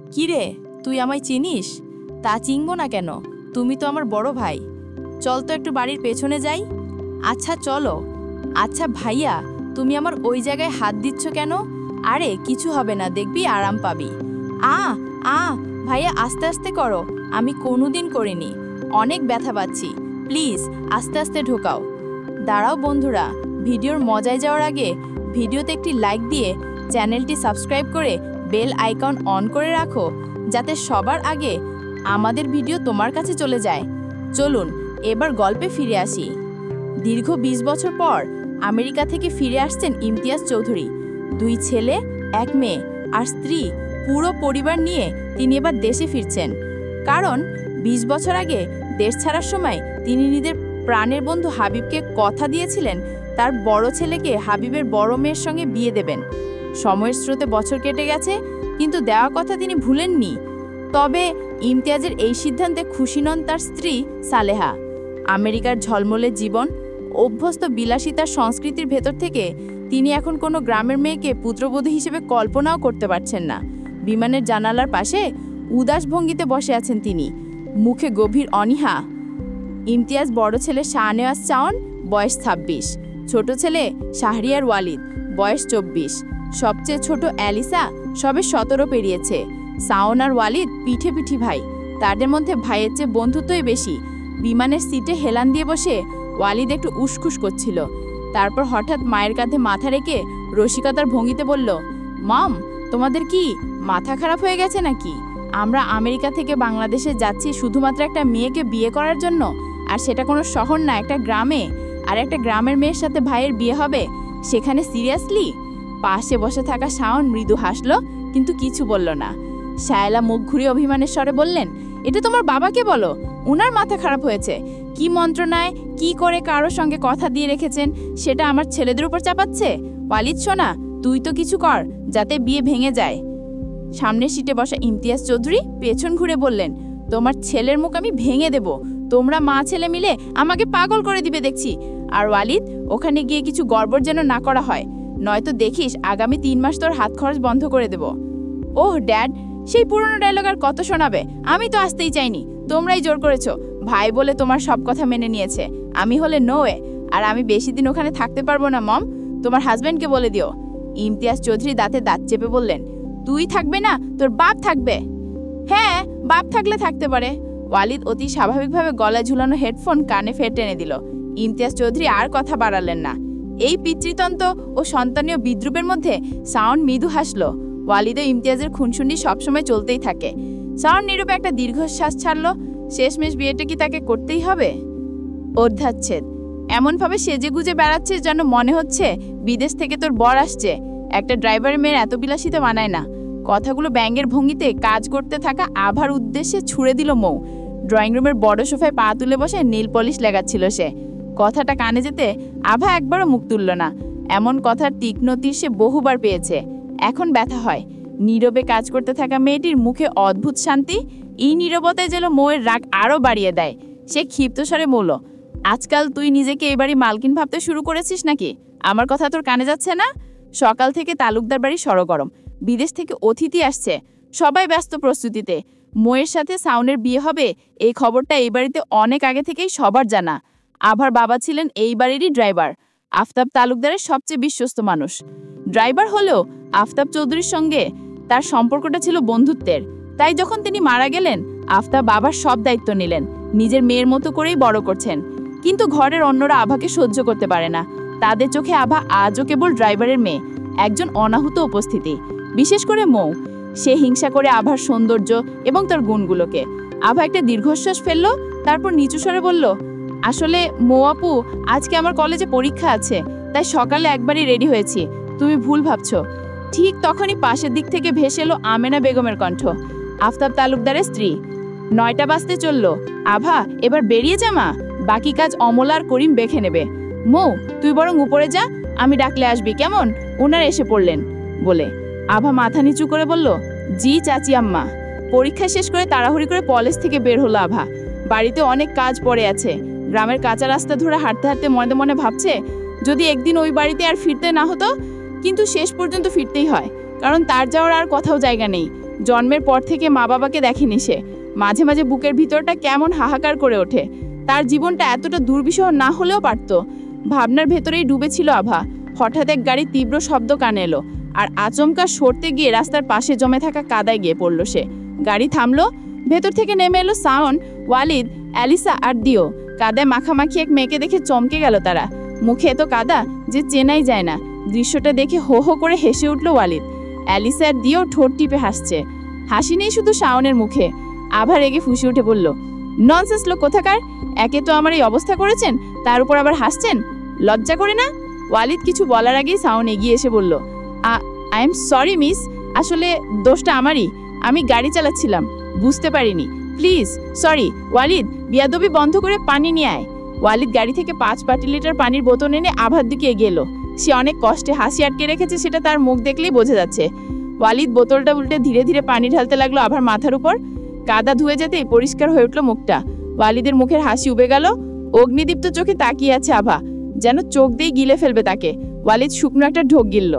কিরে, তুই আমায় চিনিস? তা চিনব না কেন, তুমি তো আমার বড় ভাই। চল তো একটু বাড়ির পেছনে যাই। আচ্ছা চলো। আচ্ছা ভাইয়া, তুমি আমার ওই জায়গায় হাত দিচ্ছ কেন? আরে কিছু হবে না, দেখবি আরাম পাবি। আ আ ভাইয়া আস্তে আস্তে করো, আমি কোনোদিন করিনি, অনেক ব্যথা পাচ্ছি। প্লিজ আস্তে আস্তে ঢোকাও। দাঁড়াও বন্ধুরা, ভিডিওর মজায় যাওয়ার আগে ভিডিওতে একটি লাইক দিয়ে চ্যানেলটি সাবস্ক্রাইব করে বেল আইকন অন করে রাখো, যাতে সবার আগে আমাদের ভিডিও তোমার কাছে চলে যায়। চলুন এবার গল্পে ফিরে আসি। দীর্ঘ ২০ বছর পর আমেরিকা থেকে ফিরে আসছেন ইমতিয়াজ চৌধুরী। ২ ছেলে, ১ মেয়ে আর স্ত্রী, পুরো পরিবার নিয়ে তিনি এবার দেশে ফিরছেন। কারণ ২০ বছর আগে দেশ ছাড়ার সময় তিনি নিজের প্রাণের বন্ধু হাবিবকে কথা দিয়েছিলেন তার বড় ছেলেকে হাবিবের বড় মেয়ের সঙ্গে বিয়ে দেবেন। সময়ের স্রোতে বছর কেটে গেছে, কিন্তু দেওয়া কথা তিনি ভুলেননি। তবে ইমতিয়াজের এই সিদ্ধান্তে খুশি নন তার স্ত্রী সালেহা। আমেরিকার ঝলমলে জীবন, অভ্যস্ত বিলাসিতার সংস্কৃতির ভেতর থেকে তিনি এখন কোনো গ্রামের মেয়েকে পুত্রবধূ হিসেবে কল্পনাও করতে পারছেন না। বিমানের জানালার পাশে উদাস ভঙ্গিতে বসে আছেন তিনি, মুখে গভীর অনীহা। ইমতিয়াজ বড় ছেলে শাহনেওয়াজ চাওন, বয়স ২৬, ছোট ছেলে শাহরিয়ার ওয়ালিদ, বয়স ২৪, সবচেয়ে ছোট অ্যালিসা সবে ১৭ পেরিয়েছে। শাওন আর ওয়ালিদ পিঠে পিঠি ভাই, তাদের মধ্যে ভাইয়ের চেয়ে বন্ধুত্বই বেশি। বিমানের সিটে হেলান দিয়ে বসে ওয়ালিদ একটু উসখুস করছিল, তারপর হঠাৎ মায়ের কাঁধে মাথা রেখে রসিকতার ভঙ্গিতে বলল, মম, তোমাদের কি মাথা খারাপ হয়ে গেছে নাকি? আমরা আমেরিকা থেকে বাংলাদেশে যাচ্ছি শুধুমাত্র একটা মেয়েকে বিয়ে করার জন্য, আর সেটা কোনো শহর না, একটা গ্রামে। আর একটা গ্রামের মেয়ের সাথে ভাইয়ের বিয়ে হবে, সেখানে সিরিয়াসলি? পাশে বসে থাকা শাওন মৃদু হাসলো, কিন্তু কিছু বলল না। শায়লা মুখ ঘুরিয়ে অভিমানের স্বরে বললেন, এটা তোমার বাবাকে বলো, উনার মাথা খারাপ হয়েছে। কি মন্ত্রণায় কি করে কারোর সঙ্গে কথা দিয়ে রেখেছেন, সেটা আমার ছেলেদের উপর চাপাচ্ছে। ওয়ালিদ সোনা, তুই তো কিছু কর যাতে বিয়ে ভেঙে যায়। সামনের সিটে বসা ইমতিয়াজ চৌধুরী পেছন ঘুরে বললেন, তোমার ছেলের মুখ আমি ভেঙে দেব। তোমরা মা ছেলে মিলে আমাকে পাগল করে দিবে দেখছি। আর ওয়ালিদ, ওখানে গিয়ে কিছু গড়বড় যেন না করা হয়, নয়তো দেখিস আগামী ৩ মাস তোর হাত খরচ বন্ধ করে দেব। ওহ ড্যাড, সেই পুরনো ডায়লগ আর কত শোনাবে? আমি তো আসতেই চাইনি, তোমরাই জোর করেছো। ভাই বলে তোমার সব কথা মেনে নিয়েছে, আমি হলে নো ওয়ে। আর আমি বেশি দিন ওখানে থাকতে পারবো না মম, তোমার হাজব্যান্ডকে বলে দিও। ইমতিয়াজ চৌধুরী দাঁতে দাঁত চেপে বললেন, তুই থাকবে না, তোর বাপ থাকবে। হ্যাঁ, বাপ থাকলে থাকতে পারে। ওয়ালিদ অতি স্বাভাবিকভাবে গলায় ঝুলানো হেডফোন কানে ফের টেনে দিল। ইমতিয়াজ চৌধুরী আর কথা বাড়ালেন না। এই পিতৃতন্ত্র ও সন্তানীয় বিদ্রুপের মধ্যে শাওন মৃদু হাসল। ওয়ালিদ ও ইমতিয়াজের খুনসুনি সবসময় চলতেই থাকে। শাওন নীরবে একটা দীর্ঘশ্বাস ছাড়ল। শেষমেশ বিয়েটা কি তাকে করতেই হবে? অর্ধাচ্ছেদ। এমনভাবে সেজে গুজে বেড়াচ্ছে যেন মনে হচ্ছে বিদেশ থেকে তোর বর আসছে। একটা ড্রাইভারের মেয়ের এত বিলাসিতা মানায় না। কথাগুলো ব্যঙ্গের ভঙ্গিতে কাজ করতে থাকা আভার উদ্দেশ্যে ছুড়ে দিল মৌ। ড্রয়িং রুমের বড় সোফায় পা তুলে বসে নীল পলিশ লাগাচ্ছিল সে। কথাটা কানে যেতে আভা একবারও মুখ তুলল না। এমন কথার তীক্ষ্ণ তীর সে বহুবার পেয়েছে, এখন ব্যথা হয়। নীরবে কাজ করতে থাকা মেয়েটির মুখে অদ্ভুত শান্তি। এই নীরবতায় যেন মৌয়ের রাগ আরও বাড়িয়ে দেয়। সে ক্ষিপ্ত স্বরে বলল, আজকাল তুই নিজেকে এই বাড়ি মালকিন ভাবতে শুরু করেছিস নাকি? আমার কথা তোর কানে যাচ্ছে না? সকাল থেকে তালুকদার বাড়ি সরগরম, বিদেশ থেকে অতিথি আসছে, সবাই ব্যস্ত প্রস্তুতিতে। মৌয়ের সাথে শাওনের বিয়ে হবে, এই খবরটা এই বাড়িতে অনেক আগে থেকেই সবার জানা। আভার বাবা ছিলেন এই বাড়িরই ড্রাইভার, আফতাব তালুকদারের সবচেয়ে বিশ্বস্ত মানুষ। ড্রাইভার হলেও আফতাব চৌধুরীর সঙ্গে তার সম্পর্কটা ছিল বন্ধুত্বের। তাই যখন তিনি মারা গেলেন, আফতাব বাবার সব দায়িত্ব নিলেন, নিজের মেয়ের মতো করেই বড় করছেন। কিন্তু ঘরের অন্যরা আভাকে সহ্য করতে পারে না। তাদের চোখে আভা আজও কেবল ড্রাইভারের মেয়ে, একজন অনাহুত উপস্থিতি। বিশেষ করে মৌ, সে হিংসা করে আভার সৌন্দর্য এবং তার গুণগুলোকে। আভা একটা দীর্ঘশ্বাস ফেলল, তারপর নিচু স্বরে বলল, আসলে মৌ আপু, আজকে আমার কলেজে পরীক্ষা আছে, তাই সকালে একবারই রেডি হয়েছি। তুমি ভুল ভাবছো। ঠিক তখনই পাশের দিক থেকে ভেসে এলো আমেনা বেগমের কণ্ঠ, আফতাব তালুকদারের স্ত্রী। 9টা বাজতে চলল। আভা, এবার বেরিয়ে যা মা, বাকি কাজ অমলা আর করিম দেখে নেবে। মৌ, তুই বরং উপরে যা, আমি ডাকলে আসবি কেমন? ওনারা এসে পড়লেন বলে আভা মাথা নিচু করে বলল, জি চাচি আম্মা। পরীক্ষা শেষ করে তাড়াহুড়ি করে কলেজ থেকে বের হলো আভা। বাড়িতে অনেক কাজ পড়ে আছে। গ্রামের কাঁচা রাস্তা ধরে হাঁটতে হাঁটতে মনে মনে ভাবছে, যদি একদিন ওই বাড়িতে আর ফিরতে না হতো। কিন্তু শেষ পর্যন্ত ফিরতেই হয়, কারণ তার যাওয়ার আর কোথাও জায়গা নেই। জন্মের পর থেকে মা বাবাকে দেখেনি সে। মাঝে মাঝে বুকের ভিতরটা কেমন হাহাকার করে ওঠে। তার জীবনটা এতটা দুর্বিষহ না হলেও পারত। ভাবনার ভেতরেই ডুবেছিল আভা। হঠাৎ এক গাড়ির তীব্র শব্দ কানে এলো, আর আচমকা সরতে গিয়ে রাস্তার পাশে জমে থাকা কাদায় গিয়ে পড়ল সে। গাড়ি থামলো, ভেতর থেকে নেমে এলো শাওন, ওয়ালিদ, অ্যালিসা আর দিও। কাদায় মাখামাখি এক মেয়েকে দেখে চমকে গেল তারা। মুখে এত কাদা যে চেনাই যায় না। দৃশ্যটা দেখে হো হো করে হেসে উঠল ওয়ালিদ। অ্যালিসা আর দিও ঠোঁট টিপে হাসছে। হাসি নেই শুধু শাওনের মুখে। আভা রেগে ফুঁসে উঠে বলল, ননসেন্স লোক কোথাকার! একে তো আমার এই অবস্থা করেছেন, তার উপর আবার হাসছেন, লজ্জা করে না? ওয়ালিদ কিছু বলার আগেই শাওন এগিয়ে এসে বলল, আই এম সরি মিস, আসলে দোষটা আমারই। আমি গাড়ি চালাচ্ছিলাম, বুঝতে পারিনি। Please sorry. ওয়ালিদ, বিয়াদবি বন্ধ করে পানি নিয়ে আয়। ওয়ালিদ গাড়ি থেকে 5 লিটার পানির বোতল এনে আভার দিকে এগিয়ে এলো। সে অনেক কষ্টে হাসি আটকে রেখেছে, সেটা তার মুখ দেখলেই বোঝা যাচ্ছে। ওয়ালিদ বোতলটা উল্টে ধীরে ধীরে পানি ঢালতে লাগলো আভার মাথার উপর। কাদা ধুয়ে যেতেই পরিষ্কার হয়ে উঠল মুখটা। ওয়ালিদের মুখের হাসি উবে গেল। অগ্নিদীপ্ত চোখে তাকিয়ে আছে আভা, যেন চোখ দিয়ে গিলে ফেলবে তাকে। ওয়ালিদ শুকনো একটা ঢোক গিলল।